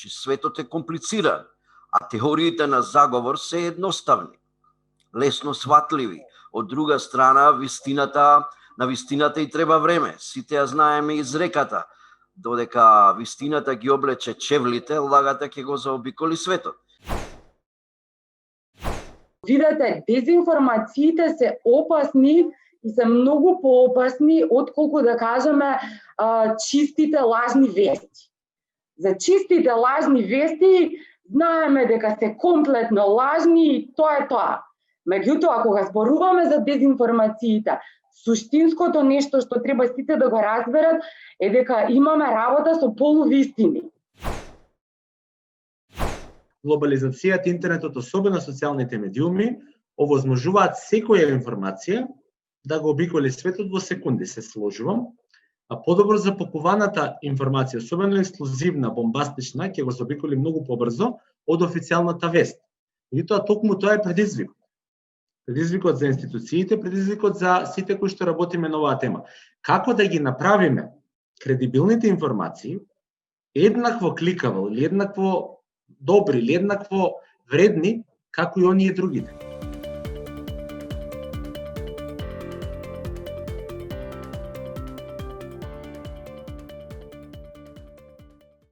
Значи, светот е комплициран, а теориите на заговор се едноставни, лесно сватливи. Од друга страна, на вистината и треба време. Сите ја знаеме изреката, додека вистината ги облече чевлите, лагата ќе го заобиколи светот. Видете, дезинформациите се опасни и се многу поопасни отколку да кажеме чистите лажни вести. За чистите лажни вести знаеме дека се комплетно лажни и тоа е тоа. Меѓутоа, кога зборуваме за дезинформациите, суштинското нешто што треба сите да го разберат е дека имаме работа со полувистини. Глобализацијата, интернетот, особено социјалните медиуми, овозможуваат секоја информација да го обиколи светот во секунди, се сложувам, а подобро запакуваната информација, особено ексклузивна, бомбастична, ќе го заобиколи многу побрзо од официјалната вест. И токму тоа е предизвик. Предизвикот за институциите, предизвикот за сите кои што работиме на оваа тема. Како да ги направиме кредибилните информации еднакво кликаво или еднакво добри или еднакво вредни како и оние другите.